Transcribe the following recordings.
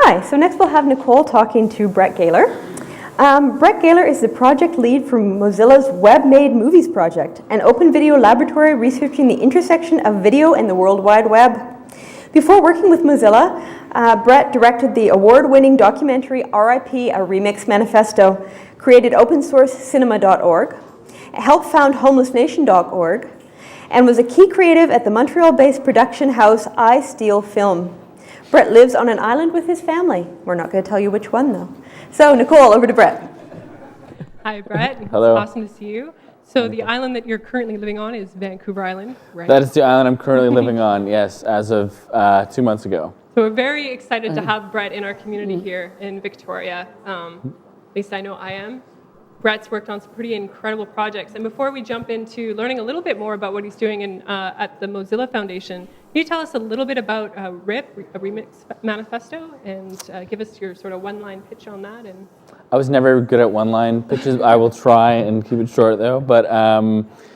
Hi, so next we'll have Nicole talking to Brent Gaylor. Brent Gaylor is the project lead for Mozilla's Web-Made Movies project, an open video laboratory researching the intersection of video and the World Wide Web. Before working with Mozilla, Brent directed the award-winning documentary RIP, A Remix Manifesto, created open-source-cinema.org, helped found homelessnation.org, and was a key creative at the Montreal-based production house I Steal Film. Brent lives on an island with his family. We're not going to tell you which one, though. So, Nicole, over to Brent. Hi, Brent. Hello. It's awesome to see you. So the island that you're currently living on is Vancouver Island, right? That is the island I'm currently living on, yes, as of 2 months ago. So we're very excited to have Brent in our community here in Victoria. At least I know I am. Brett's worked on some pretty incredible projects. And before we jump into learning a little bit more about what he's doing at the Mozilla Foundation, can you tell us a little bit about RIP, a Remix Manifesto, and give us your sort of one-line pitch on that? And I was never good at one-line pitches. I will try and keep it short, though. But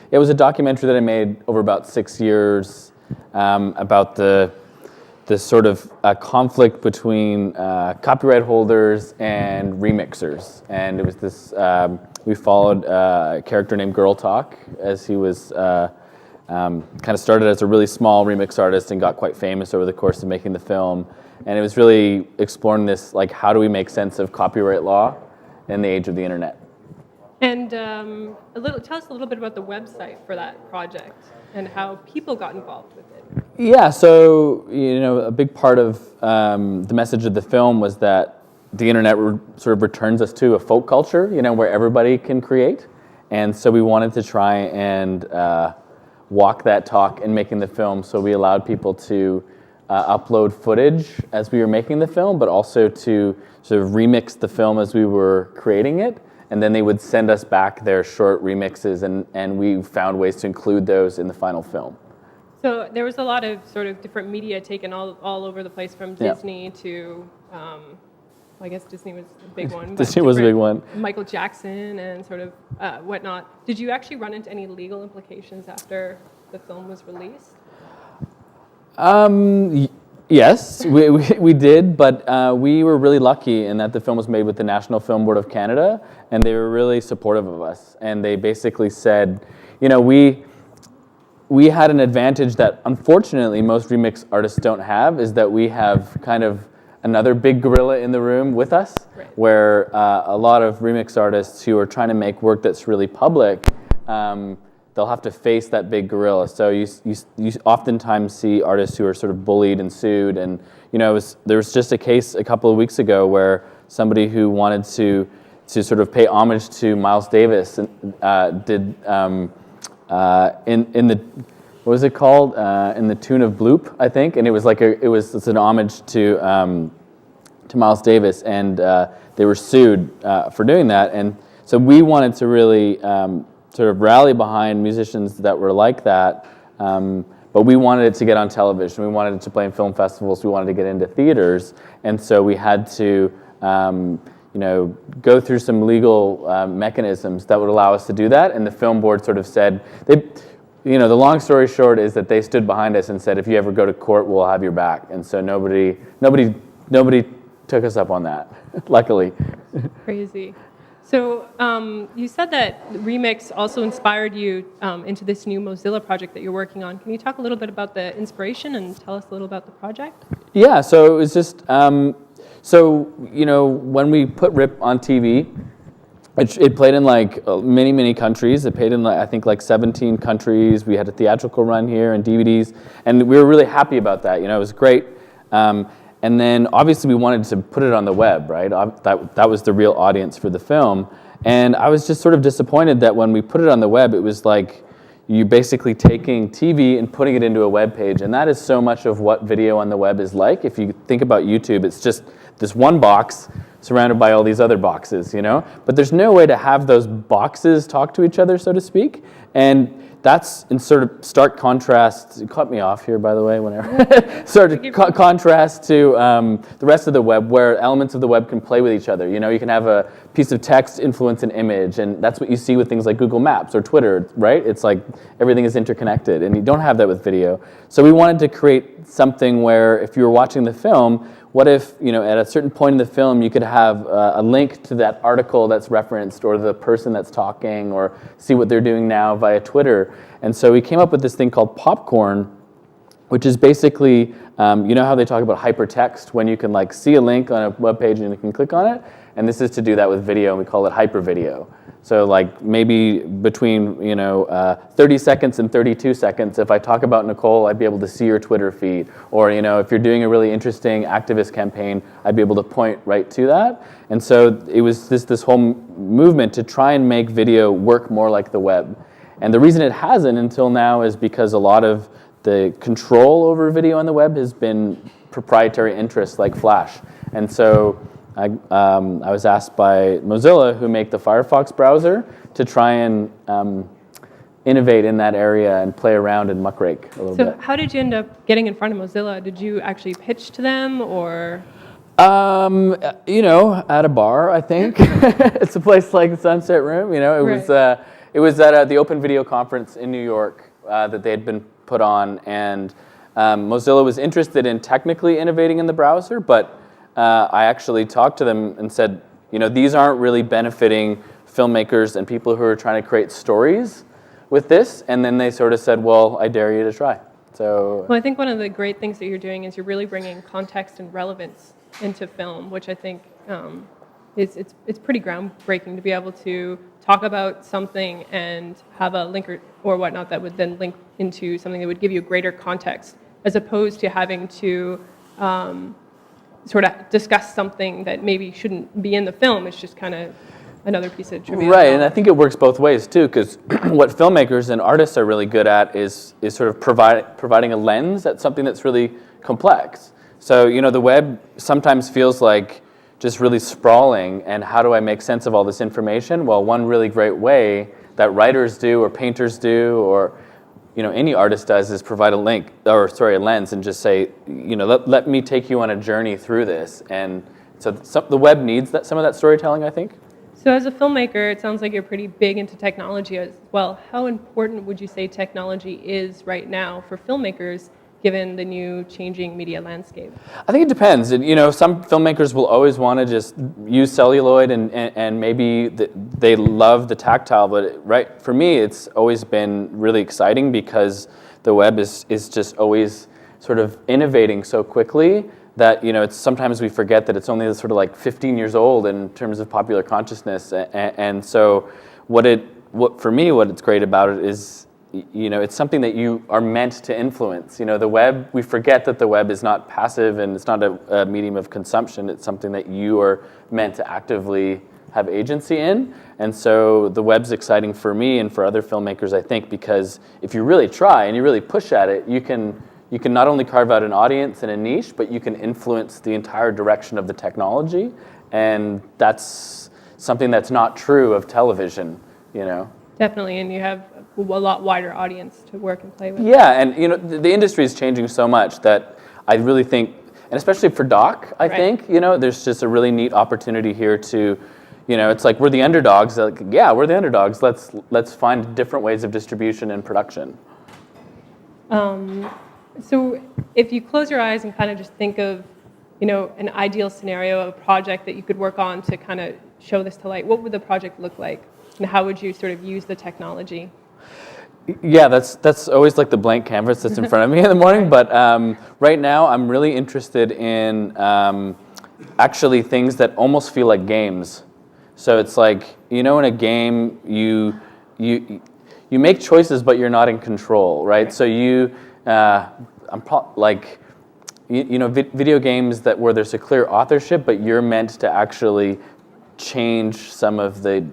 it was a documentary that I made over about 6 years about the sort of conflict between copyright holders and remixers. And it was this, we followed a character named Girl Talk as he was kind of started as a really small remix artist and got quite famous over the course of making the film. And it was really exploring this, like, how do we make sense of copyright law in the age of the internet? And tell us a little bit about the website for that project and how people got involved with it. Yeah, so, you know, a big part of the message of the film was that the internet sort of returns us to a folk culture, you know, where everybody can create. And so we wanted to try and walk that talk in making the film, so we allowed people to upload footage as we were making the film, but also to sort of remix the film as we were creating it. And then they would send us back their short remixes, and we found ways to include those in the final film. So there was a lot of sort of different media taken all over the place, from Disney to, I guess Disney was the big one. Disney was a big one. Michael Jackson and sort of whatnot. Did you actually run into any legal implications after the film was released? Yes, we did, but we were really lucky in that the film was made with the National Film Board of Canada, and they were really supportive of us. And they basically said, you know, we had an advantage that unfortunately most remix artists don't have, is that we have kind of another big gorilla in the room with us, right, where a lot of remix artists who are trying to make work that's really public, they'll have to face that big gorilla. So you oftentimes see artists who are sort of bullied and sued. And you know, there was just a case a couple of weeks ago where somebody who wanted to sort of pay homage to Miles Davis did in the, what was it called? In the tune of Bloop, I think. And it was like it's an homage to Miles Davis, and they were sued for doing that. And so we wanted to really sort of rally behind musicians that were like that, but we wanted it to get on television. We wanted it to play in film festivals. We wanted to get into theaters, and so we had to, you know, go through some legal mechanisms that would allow us to do that. And the film board sort of said, you know, the long story short is that they stood behind us and said, if you ever go to court, we'll have your back. And so nobody took us up on that, luckily. Crazy. So you said that Remix also inspired you into this new Mozilla project that you're working on. Can you talk a little bit about the inspiration and tell us a little about the project? Yeah, so it was just, so, you know, when we put RIP on TV, it played in like many countries. It played in, I think, like 17 countries. We had a theatrical run here and DVDs, and we were really happy about that. You know, it was great. And then obviously we wanted to put it on the web, right? That was the real audience for the film. And I was just sort of disappointed that when we put it on the web, it was like you basically taking TV and putting it into a web page. And that is so much of what video on the web is like. If you think about YouTube, it's just this one box surrounded by all these other boxes, you know? But there's no way to have those boxes talk to each other, so to speak. And that's in sort of stark contrast, cut me off here, by the way, whenever, sort of contrast to the rest of the web, where elements of the web can play with each other. You know, you can have a piece of text influence an image, and that's what you see with things like Google Maps or Twitter, right? It's like everything is interconnected, and you don't have that with video. So we wanted to create something where if you were watching the film, what if, at a certain point in the film you could have a link to that article that's referenced or the person that's talking or see what they're doing now via Twitter. And so we came up with this thing called Popcorn, which is basically, you know how they talk about hypertext when you can like see a link on a web page and you can click on it? And this is to do that with video, and we call it hypervideo. So like maybe between 30 seconds and 32 seconds, if I talk about Nicole, I'd be able to see your Twitter feed. Or if you're doing a really interesting activist campaign, I'd be able to point right to that. And so it was this whole movement to try and make video work more like the web. And the reason it hasn't until now is because a lot of the control over video on the web has been proprietary interests like Flash. And so I was asked by Mozilla, who make the Firefox browser, to try and innovate in that area and play around and muckrake a little bit. So how did you end up getting in front of Mozilla? Did you actually pitch to them, or? At a bar, I think. It's a place like the Sunset Room. It was at the Open Video Conference in New York that they had been put on, and Mozilla was interested in technically innovating in the browser, but I actually talked to them and said, these aren't really benefiting filmmakers and people who are trying to create stories with this. And then they sort of said, well, I dare you to try. So. Well, I think one of the great things that you're doing is you're really bringing context and relevance into film, which I think it's pretty groundbreaking to be able to talk about something and have a link or whatnot that would then link into something that would give you greater context, as opposed to having to sort of discuss something that maybe shouldn't be in the film. It's just kind of another piece of trivia. Right, and I think it works both ways too, because what filmmakers and artists are really good at is sort of providing a lens at something that's really complex. So, the web sometimes feels like just really sprawling, and how do I make sense of all this information? Well, one really great way that writers do or painters do or any artist does is provide a lens and just say, let me take you on a journey through this. And so the web needs some of that storytelling, I think. So as a filmmaker, it sounds like you're pretty big into technology as well. How important would you say technology is right now for filmmakers, given the new changing media landscape? I think it depends. Some filmmakers will always want to just use celluloid and maybe they love the tactile, but for me, it's always been really exciting because the web is just always sort of innovating so quickly that, it's sometimes we forget that it's only sort of like 15 years old in terms of popular consciousness. And so for me, what it's great about it is, it's something that you are meant to influence. The web, we forget that the web is not passive and it's not a medium of consumption. It's something that you are meant to actively have agency in. And so the web's exciting for me and for other filmmakers, I think, because if you really try and you really push at it, you can not only carve out an audience and a niche, but you can influence the entire direction of the technology. And that's something that's not true of television, Definitely, and you have a lot wider audience to work and play with. Yeah, and the industry is changing so much that I really think, and especially for doc, I think, there's just a really neat opportunity here to, it's like we're the underdogs. Like, yeah, we're the underdogs. Let's find different ways of distribution and production. So if you close your eyes and kind of just think of, an ideal scenario of a project that you could work on to kind of show this to light, what would the project look like? And how would you sort of use the technology? Yeah, that's always like the blank canvas that's in front of me in the morning. But right now, I'm really interested in actually things that almost feel like games. So it's like, in a game, you make choices, but you're not in control, right? So video games where there's a clear authorship, but you're meant to actually change some of the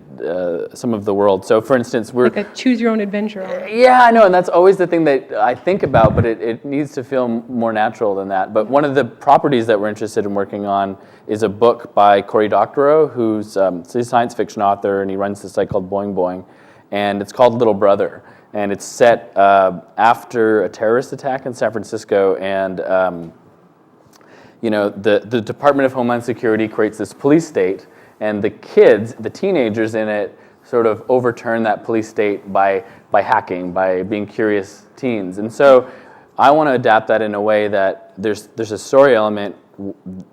world. So for instance, we're like a choose your own adventure. Yeah, I know, and that's always the thing that I think about, but it needs to feel more natural than that. But one of the properties that we're interested in working on is a book by Cory Doctorow, who's a science fiction author, and he runs this site called Boing Boing, and it's called Little Brother, and it's set after a terrorist attack in San Francisco, and the Department of Homeland Security creates this police state. And the kids, the teenagers in it, sort of overturn that police state by hacking, by being curious teens. And so I want to adapt that in a way that there's a story element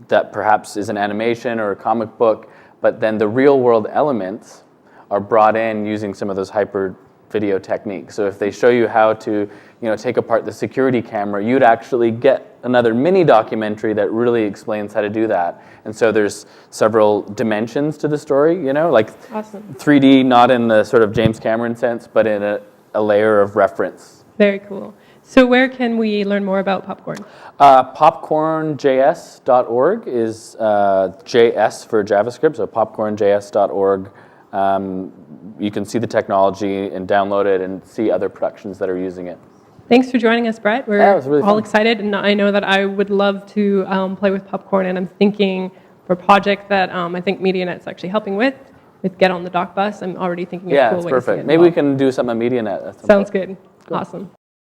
that perhaps is an animation or a comic book, but then the real world elements are brought in using some of those hyper video techniques. So if they show you how to, take apart the security camera, you'd actually get another mini documentary that really explains how to do that. And so there's several dimensions to the story, like Awesome. 3D, not in the sort of James Cameron sense, but in a layer of reference. Very cool. So where can we learn more about Popcorn? Popcornjs.org is JS for JavaScript, so popcornjs.org. You can see the technology and download it and see other productions that are using it. Thanks for joining us, Brett. We're it was really all fun. excited, and I know that I would love to play with Popcorn, and I'm thinking for a project that I think MediaNet's actually helping with Get on the Dock Bus. I'm already thinking of cool it's ways perfect. to get Maybe we involved. can do something on MediaNet. Sounds good. Cool. Awesome.